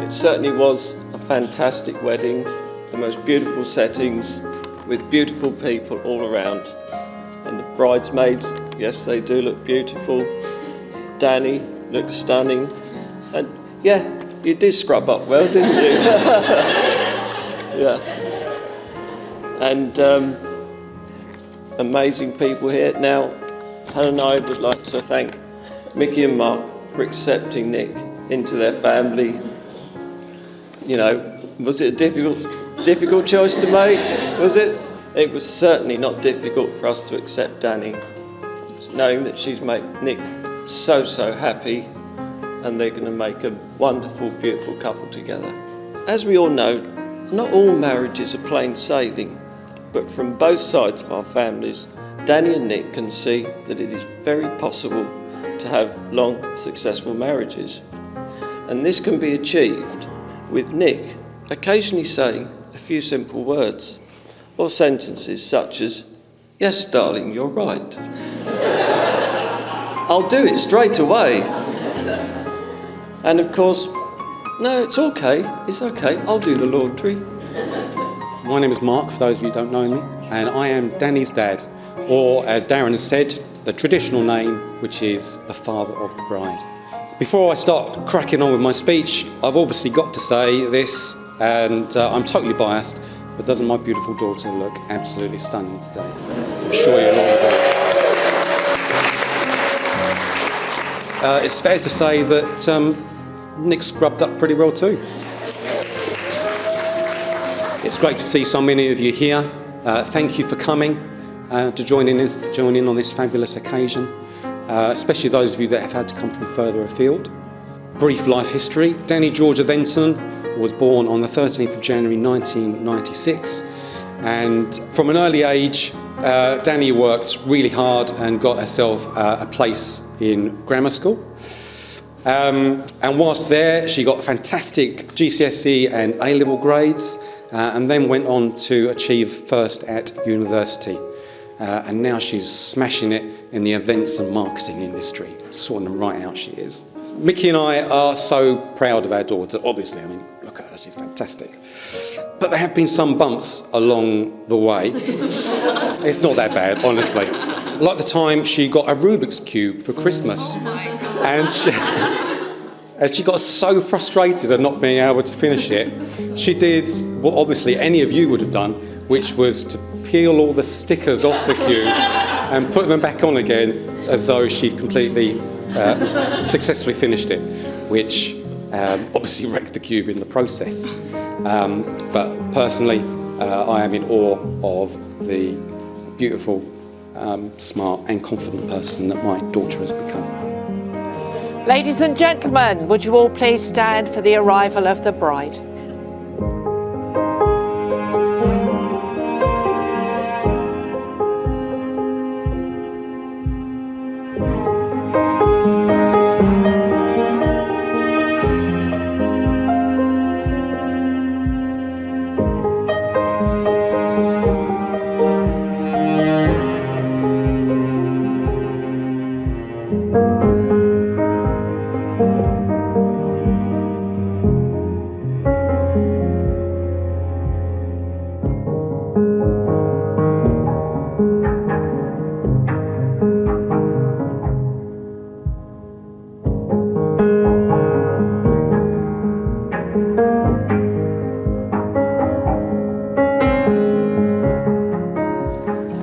It certainly was a fantastic wedding, the most beautiful settings with beautiful people all around. And the bridesmaids, yes, they do look beautiful. Dani looked stunning. And yeah, you did scrub up well, didn't you? Yeah. And amazing people here. Now, Hannah and I would like to thank Mickey and Mark for accepting Nick into their family. You know, was it a difficult choice to make? Was it? It was certainly not difficult for us to accept Dani, knowing that she's made Nick so happy, and they're going to make a wonderful, beautiful couple together. As we all know, not all marriages are plain sailing, but from both sides of our families, Dani and Nick can see that it is very possible to have long, successful marriages. And this can be achieved with Nick occasionally saying a few simple words, or sentences such as, "Yes, darling, you're right." "I'll do it straight away." And of course, "No, it's okay, I'll do the laundry." My name is Mark, for those of you who don't know me, and I am Dani's dad, or as Darren has said, the traditional name, which is the father of the bride. Before I start cracking on with my speech, I've obviously got to say this, and I'm totally biased, but doesn't my beautiful daughter look absolutely stunning today? I'm sure you'll all agree. It's fair to say that Nick's scrubbed up pretty well too. It's great to see so many of you here. Thank you for coming to join in on this fabulous occasion, especially those of you that have had to come from further afield. Brief life history. Dani Georgia Venton was born on the 13th of January 1996, and from an early age, Dani worked really hard and got herself a place in grammar school. And whilst there, she got fantastic GCSE and A-level grades, and then went on to achieve first at university. And now she's smashing it in the events and marketing industry, sorting them right out, she is. Mickey and I are so proud of our daughter, obviously. I mean, look at her, she's fantastic. But there have been some bumps along the way. It's not that bad, honestly. Like the time she got a Rubik's Cube for Christmas. And she got so frustrated at not being able to finish it, she did what obviously any of you would have done, which was to peel all the stickers off the cube and put them back on again as though she'd completely successfully finished it, which obviously wrecked the cube in the process. But personally, I am in awe of the beautiful, smart and confident person that my daughter has become. Ladies and gentlemen, would you all please stand for the arrival of the bride?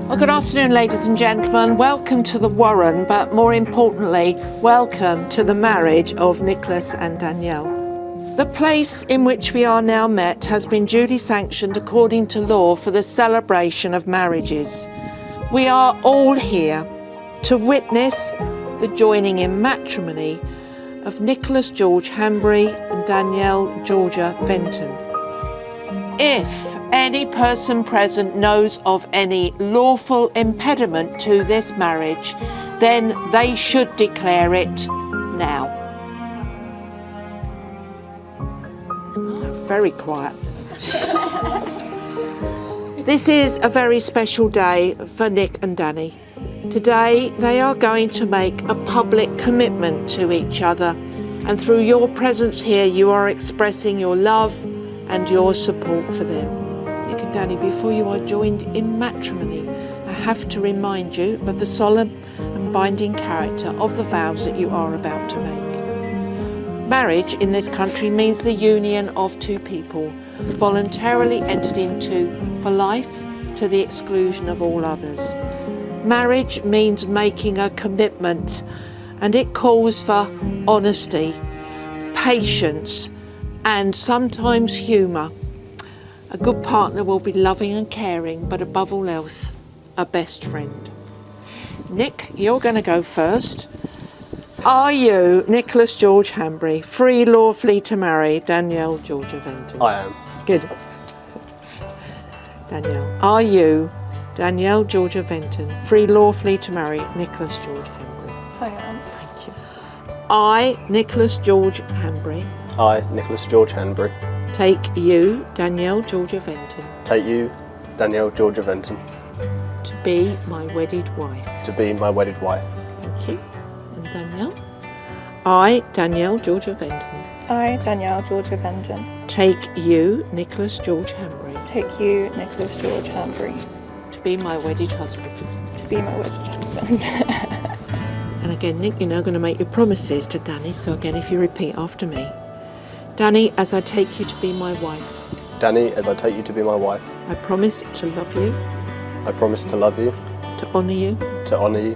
Well, good afternoon, ladies and gentlemen. Welcome to the Warren, but more importantly, welcome to the marriage of Nicholas and Danielle. The place in which we are now met has been duly sanctioned according to law for the celebration of marriages. We are all here to witness the joining in matrimony of Nicholas George Hanbury and Danielle Georgia Venton. If any person present knows of any lawful impediment to this marriage, then they should declare it now. Very quiet. This is a very special day for Nick and Dani. Today they are going to make a public commitment to each other And through your presence here, you are expressing your love and your support for them. Nick and Dani, before you are joined in matrimony, I have to remind you of the solemn and binding character of the vows that you are about to make. Marriage in this country means the union of two people, voluntarily entered into for life to the exclusion of all others. Marriage means making a commitment, and it calls for honesty, patience, and sometimes humour. A good partner will be loving and caring, but above all else, a best friend. Nick, you're going to go first. Are you Nicholas George Hanbury, free lawfully to marry Danielle Georgia Venton? I am. Good. Danielle, are you Danielle Georgia Venton, free lawfully to marry Nicholas George Hanbury? I am. Thank you. I, Nicholas George Hanbury, I, Nicholas George Hanbury, take you, Danielle Georgia Venton, take you, Danielle Georgia Venton, to be my wedded wife. to be my wedded wife. Thank you. And Danielle? I, Danielle Georgia Venton, I, Danielle Georgia Venton, take you, Nicholas George Hanbury, take you, Nicholas George Hanbury, to be my wedded husband. to be my wedded husband. And again, Nick, you're now going to make your promises to Dani. So again, if you repeat after me. Dani, as I take you to be my wife, Dani, as I take you to be my wife, I promise to love you, I promise to love you, to honour you, to honour you,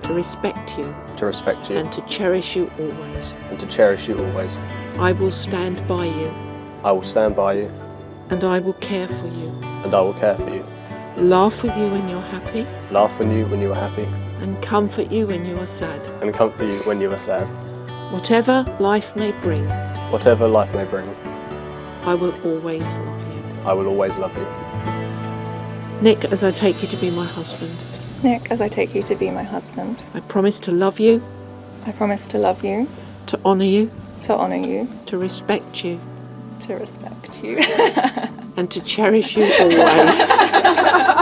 to respect you, to respect you, and to cherish you always. and to cherish you always. I will stand by you, I will stand by you, and I will care for you, and I will care for you, laugh with you when you're happy, laugh with you when you are happy, and comfort you when you are sad. and comfort you when you are sad. Whatever life may bring, Whatever life may bring, I will always love you. I will always love you. Nick, as I take you to be my husband, Nick, as I take you to be my husband, I promise to love you, I promise to love you, to honour you, to honour you, to respect you, to respect you, and to cherish you always.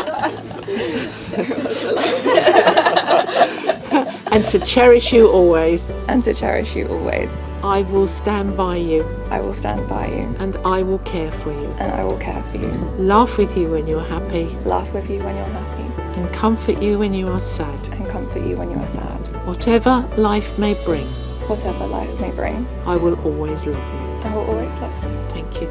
And to cherish you always. and to cherish you always. I will stand by you, I will stand by you, and I will care for you. and I will care for you, Laugh with you when you're happy, laugh with you when you're happy, and comfort you when you are sad. and comfort you when you are sad. Whatever life may bring, Whatever life may bring, I will always love you. I will always love you. Thank you.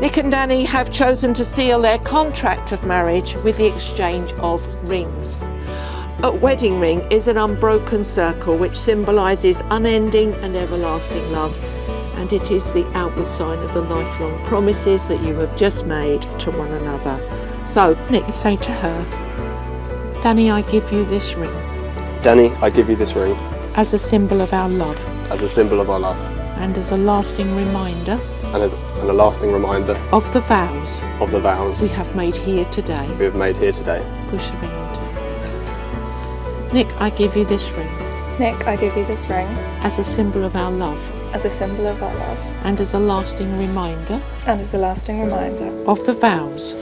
Nick and Dani have chosen to seal their contract of marriage with the exchange of rings. A wedding ring is an unbroken circle which symbolises unending and everlasting love, and it is the outward sign of the lifelong promises that you have just made to one another. So, Nick, say to her, Dani, I give you this ring Dani, I give you this ring as a symbol of our love as a symbol of our love, and as a lasting reminder and as a lasting reminder of the vows of the vows we have made here today. we have made here today. Push the ring onto her. Nick, I give you this ring Nick, I give you this ring as a symbol of our love as a symbol of our love, and as a lasting reminder and as a lasting reminder of the vows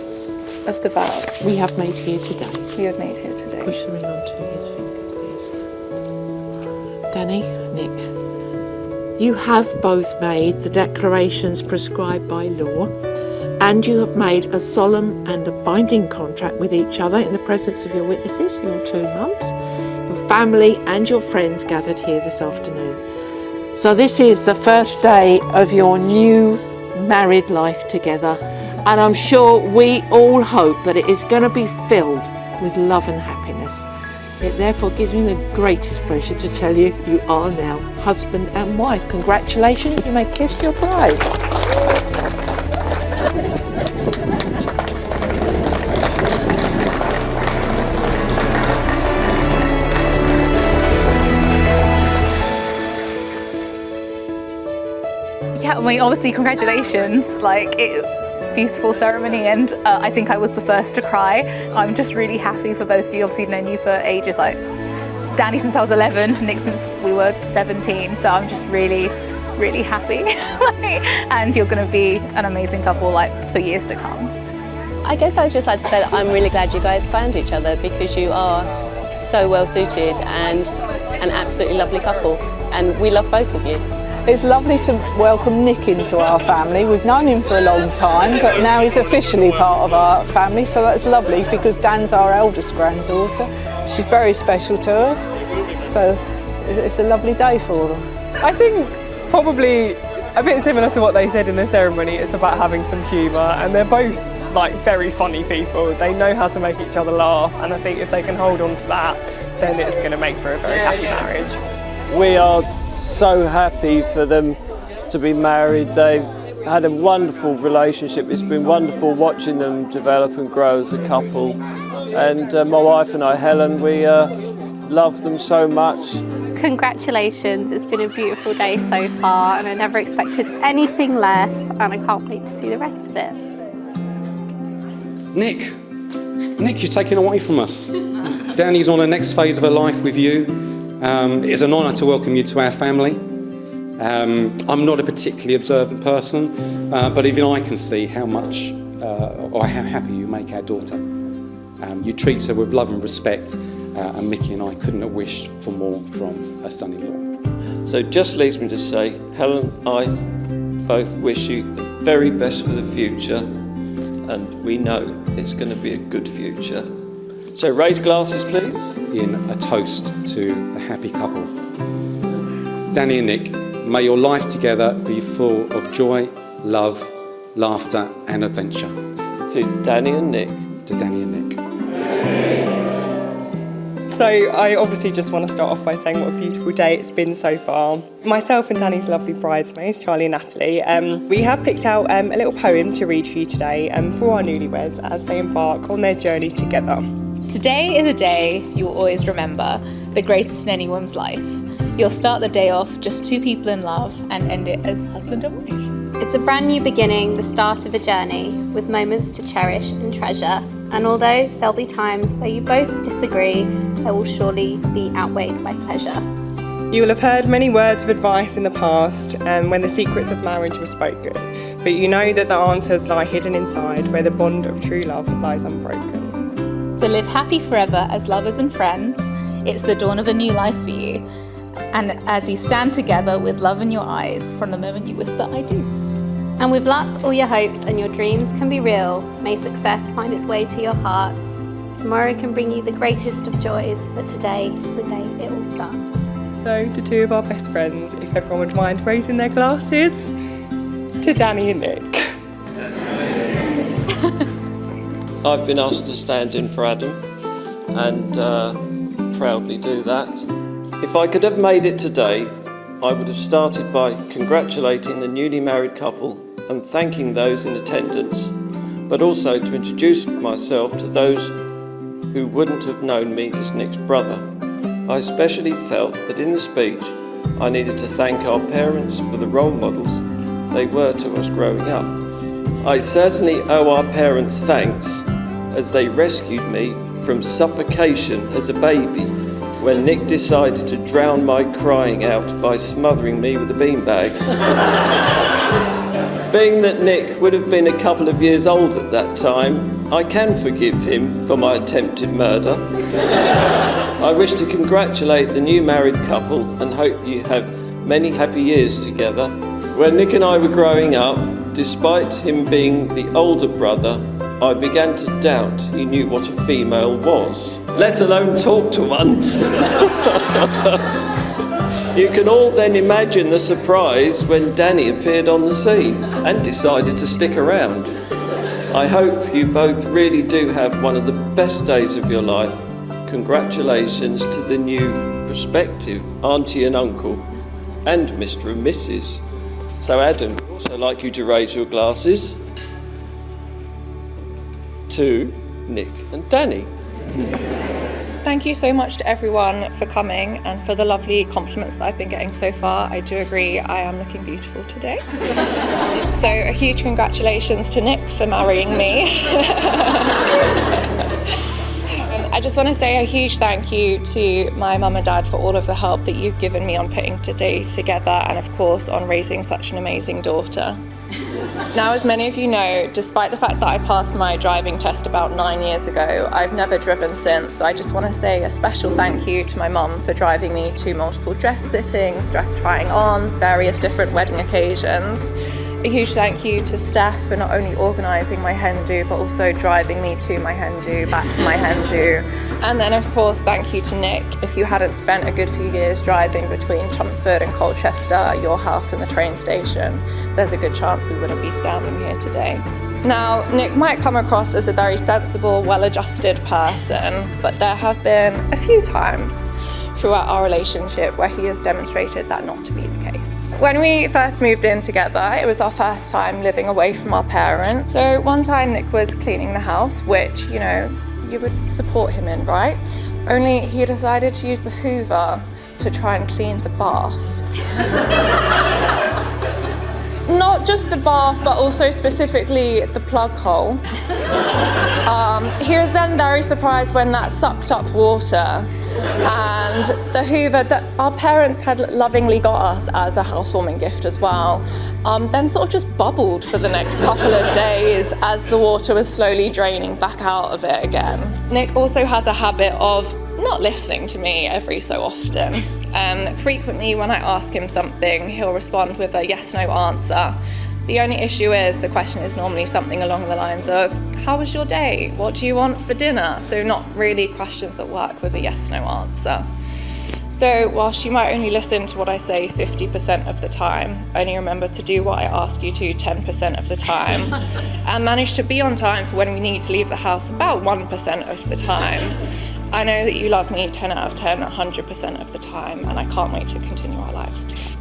of the vows we have made here today. we have made here today. Push the ring onto his finger, please. Dani, Nick, you have both made the declarations prescribed by law, and you have made a solemn and a binding contract with each other in the presence of your witnesses, your two mums, your family and your friends gathered here this afternoon. So this is the first day of your new married life together, and I'm sure we all hope that it is going to be filled with love and happiness. It therefore gives me the greatest pleasure to tell you, you are now husband and wife. Congratulations, you may kiss your bride. Yeah, I mean, obviously, congratulations. Like, it was a beautiful ceremony, and I think I was the first to cry. I'm just really happy for both of you. Obviously, known you for ages, like Dani since I was 11, Nick since we were 17. So I'm just really, really happy. And you're going to be an amazing couple, like, for years to come. I guess I'd just like to say that I'm really glad you guys found each other, because you are so well suited and an absolutely lovely couple, and we love both of you. It's lovely to welcome Nick into our family. We've known him for a long time, but now he's officially part of our family, so that's lovely because Dan's our eldest granddaughter. She's very special to us, so it's a lovely day for them. I think probably a bit similar to what they said in the ceremony. It's about having some humour, and they're both like very funny people. They know how to make each other laugh, and I think if they can hold on to that, then it's going to make for a very happy marriage. We are so happy for them to be married. They've had a wonderful relationship. It's been wonderful watching them develop and grow as a couple. And my wife and I, Helen, we love them so much. Congratulations, it's been a beautiful day so far and I never expected anything less and I can't wait to see the rest of it. Nick, you're taken away from us. Dani's on the next phase of her life with you. It is an honour to welcome you to our family. I'm not a particularly observant person, but even I can see how much or how happy you make our daughter. You treat her with love and respect, and Mickey and I couldn't have wished for more from her son-in-law. So it just leaves me to say, Helen and I both wish you the very best for the future, and we know it's going to be a good future. So raise glasses, please. In a toast to the happy couple. Dani and Nick, may your life together be full of joy, love, laughter and adventure. To Dani and Nick. To Dani and Nick. So I obviously just want to start off by saying what a beautiful day it's been so far. Myself and Dani's lovely bridesmaids, Charlie and Natalie, we have picked out a little poem to read for you today for our newlyweds as they embark on their journey together. Today is a day you'll always remember, the greatest in anyone's life. You'll start the day off just two people in love and end it as husband and wife. It's a brand new beginning, the start of a journey, with moments to cherish and treasure. And although there'll be times where you both disagree, there will surely be outweighed by pleasure. You will have heard many words of advice in the past when the secrets of marriage were spoken, but you know that the answers lie hidden inside where the bond of true love lies unbroken. To live happy forever as lovers and friends, it's the dawn of a new life for you. And as you stand together with love in your eyes from the moment you whisper, I do. And with luck, all your hopes and your dreams can be real. May success find its way to your hearts. Tomorrow can bring you the greatest of joys, but today is the day it all starts. So to two of our best friends, if everyone would mind raising their glasses, to Dani and Nick. I've been asked to stand in for Adam and proudly do that. If I could have made it today, I would have started by congratulating the newly married couple and thanking those in attendance, but also to introduce myself to those who wouldn't have known me as Nick's brother. I especially felt that in the speech I needed to thank our parents for the role models they were to us growing up. I certainly owe our parents thanks as they rescued me from suffocation as a baby when Nick decided to drown my crying out by smothering me with a beanbag. Being that Nick would have been a couple of years old at that time, I can forgive him for my attempted murder. I wish to congratulate the new married couple and hope you have many happy years together. When Nick and I were growing up, despite him being the older brother, I began to doubt he knew what a female was, let alone talk to one. You can all then imagine the surprise when Dani appeared on the scene and decided to stick around. I hope you both really do have one of the best days of your life. Congratulations to the new prospective auntie and uncle and Mr. and Mrs. So Adam, I'd also like you to raise your glasses to Nick and Dani. Thank you so much to everyone for coming and for the lovely compliments that I've been getting so far. I do agree I am looking beautiful today. So a huge congratulations to Nick for marrying me. I just want to say a huge thank you to my mum and dad for all of the help that you've given me on putting today together, and of course on raising such an amazing daughter. Now, as many of you know, despite the fact that I passed my driving test about 9 years ago, I've never driven since, so I just want to say a special thank you to my mum for driving me to multiple dress sittings, dress trying ons, various different wedding occasions. A huge thank you to Steph for not only organising my hen do, but also driving me to my hen do, back from my hen do. And then of course, thank you to Nick. If you hadn't spent a good few years driving between Chelmsford and Colchester, your house and the train station, there's a good chance we wouldn't be standing here today. Now, Nick might come across as a very sensible, well-adjusted person, but there have been a few times throughout our relationship where he has demonstrated that not to be the case. When we first moved in together, it was our first time living away from our parents. So one time Nick was cleaning the house, which, you know, you would support him in, right? Only he decided to use the Hoover to try and clean the bath. Not just the bath, but also specifically the plug hole. He was then very surprised when that sucked up water, and the Hoover that our parents had lovingly got us as a housewarming gift as well, then sort of just bubbled for the next couple of days as the water was slowly draining back out of it again. Nick also has a habit of not listening to me every so often. Frequently when I ask him something, he'll respond with a yes/no answer. The only issue is the question is normally something along the lines of, how was your day? What do you want for dinner? So not really questions that work with a yes/no answer. So whilst you might only listen to what I say 50% of the time, only remember to do what I ask you to 10% of the time, and manage to be on time for when we need to leave the house about 1% of the time. I know that you love me 10 out of 10, 100% of the time, and I can't wait to continue our lives together.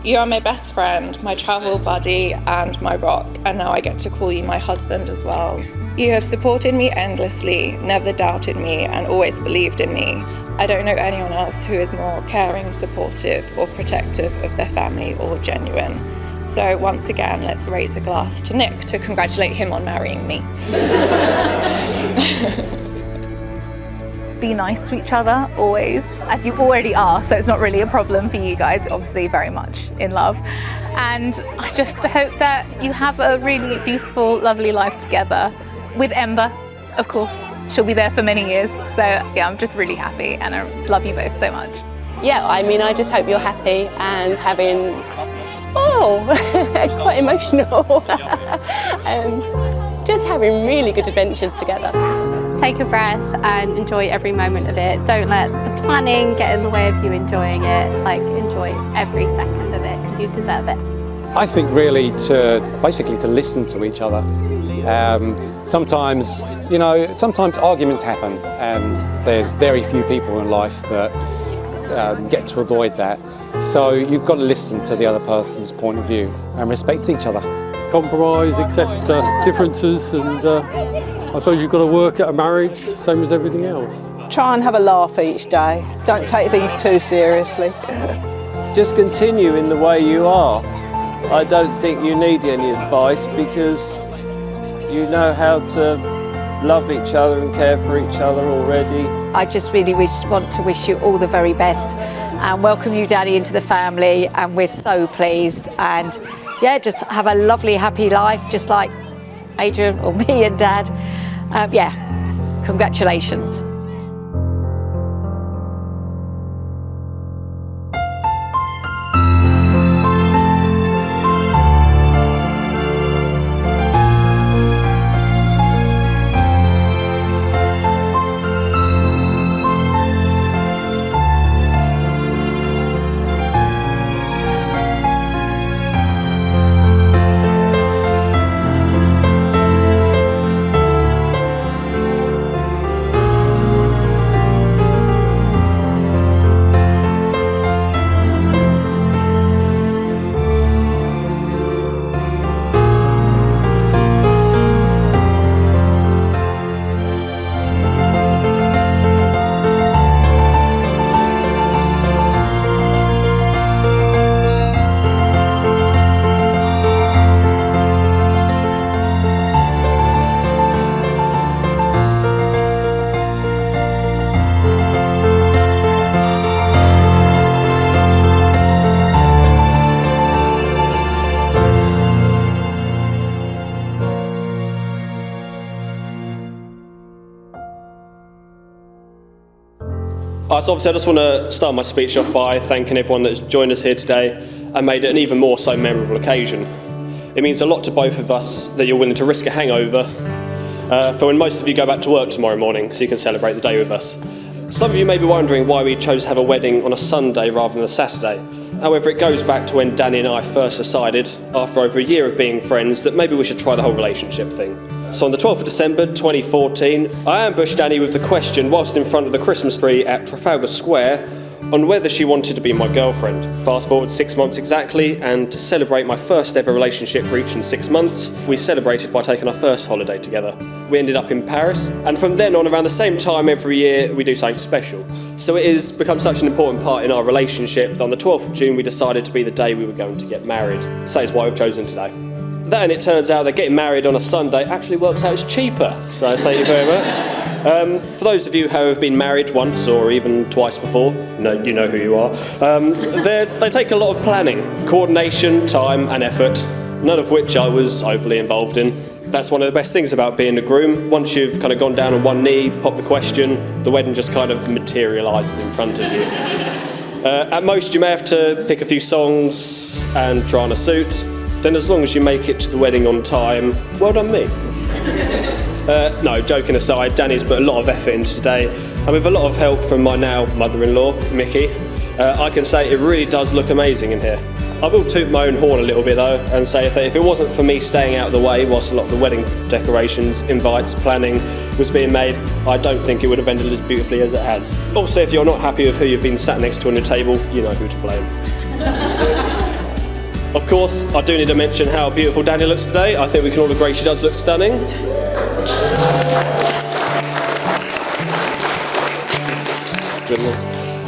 You are my best friend, my travel buddy, and my rock, and now I get to call you my husband as well. You have supported me endlessly, never doubted me, and always believed in me. I don't know anyone else who is more caring, supportive, or protective of their family or genuine. So once again, let's raise a glass to Nick to congratulate him on marrying me. Be nice to each other, always, as you already are, so it's not really a problem for you guys, obviously very much in love. And I just hope that you have a really beautiful, lovely life together with Ember, of course. She'll be there for many years, so yeah, I'm just really happy and I love you both so much. Yeah, I mean, I just hope you're happy and having, quite emotional, just having really good adventures together. Take a breath and enjoy every moment of it. Don't let the planning get in the way of you enjoying it. Like, enjoy every second of it because you deserve it. I think really to listen to each other. Sometimes arguments happen, and there's very few people in life that get to avoid that. So you've got to listen to the other person's point of view and respect each other. Compromise, accept differences, and I suppose you've got to work at a marriage, same as everything else. Try and have a laugh each day. Don't take things too seriously. Just continue in the way you are. I don't think you need any advice because you know how to love each other and care for each other already. I just really want to wish you all the very best and welcome you, Dani, into the family, and we're so pleased, and yeah, just have a lovely, happy life, just like Adrian or me and Dad. Congratulations. So obviously I just want to start my speech off by thanking everyone that's joined us here today and made it an even more so memorable occasion. It means a lot to both of us that you're willing to risk a hangover for when most of you go back to work tomorrow morning so you can celebrate the day with us. Some of you may be wondering why we chose to have a wedding on a Sunday rather than a Saturday. However, it goes back to when Dani and I first decided, after over a year of being friends, that maybe we should try the whole relationship thing. So on the 12th of December 2014, I ambushed Dani with the question whilst in front of the Christmas tree at Trafalgar Square on whether she wanted to be my girlfriend. Fast forward 6 months exactly, and to celebrate my first ever relationship reaching 6 months, we celebrated by taking our first holiday together. We ended up in Paris, and from then on, around the same time every year, we do something special. So it has become such an important part in our relationship that on the 12th of June we decided to be the day we were going to get married. So that's why we've chosen today. Then it turns out that getting married on a Sunday actually works out as cheaper, so thank you very much. For those of you who have been married once or even twice before, you know who you are, they take a lot of planning, coordination, time and effort, none of which I was overly involved in. That's one of the best things about being a groom. Once you've kind of gone down on one knee, popped the question, the wedding just kind of materialises in front of you. At most you may have to pick a few songs and try on a suit, then as long as you make it to the wedding on time, well done me. No, joking aside, Dani's put a lot of effort into today, and with a lot of help from my now mother-in-law, Mickey, I can say it really does look amazing in here. I will toot my own horn a little bit though, and say that if it wasn't for me staying out of the way whilst a lot of the wedding decorations, invites, planning was being made, I don't think it would have ended as beautifully as it has. Also, if you're not happy with who you've been sat next to on your table, you know who to blame. Of course, I do need to mention how beautiful Dani looks today. I think we can all agree she does look stunning.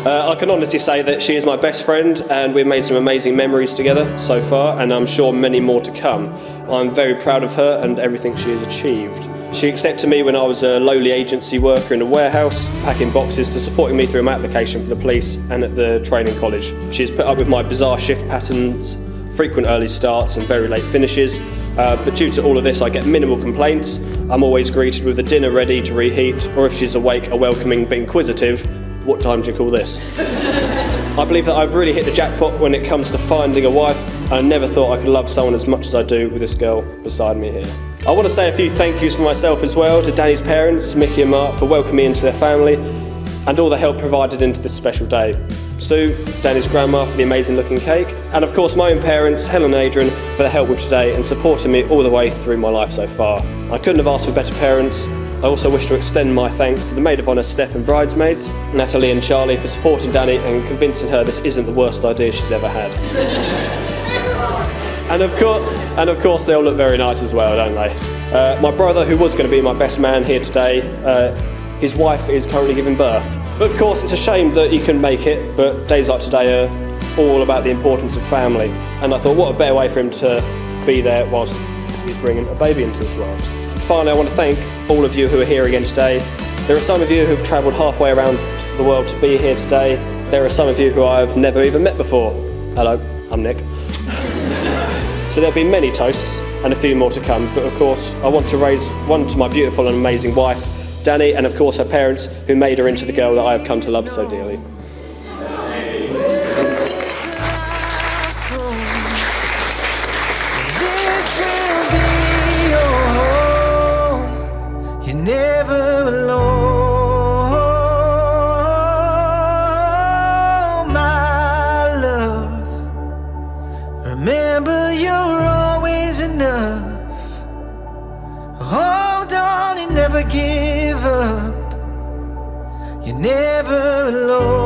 I can honestly say that she is my best friend and we've made some amazing memories together so far, and I'm sure many more to come. I'm very proud of her and everything she has achieved. She accepted me when I was a lowly agency worker in a warehouse, packing boxes, to supporting me through my application for the police and at the training college. She's put up with my bizarre shift patterns, frequent early starts and very late finishes, but due to all of this I get minimal complaints. I'm always greeted with a dinner ready to reheat, or if she's awake, a welcoming but inquisitive, "What time do you call this?" I believe that I've really hit the jackpot when it comes to finding a wife, and I never thought I could love someone as much as I do with this girl beside me here. I want to say a few thank yous for myself as well to Dani's parents, Mickey and Mark, for welcoming me into their family and all the help provided into this special day. Sue, Dani's grandma, for the amazing looking cake, and of course my own parents, Helen and Adrian, for the help with today and supporting me all the way through my life so far. I couldn't have asked for better parents. I also wish to extend my thanks to the maid of honour Steph and bridesmaids, Natalie and Charlie, for supporting Dani and convincing her this isn't the worst idea she's ever had. And of course they all look very nice as well, don't they? My brother, who was going to be my best man here today, his wife is currently giving birth. But of course it's a shame that he couldn't make it, but days like today are all about the importance of family, and I thought what a better way for him to be there whilst he's bringing a baby into this world. Finally, I want to thank all of you who are here again today. There are some of you who have travelled halfway around the world to be here today. There are some of you who I've never even met before. Hello, I'm Nick. So there'll be many toasts and a few more to come, but of course I want to raise one to my beautiful and amazing wife, Dani, and of course her parents, who made her into the girl that I have come to love so dearly. Remember, you're always enough. Hold on and never give up. You're never alone.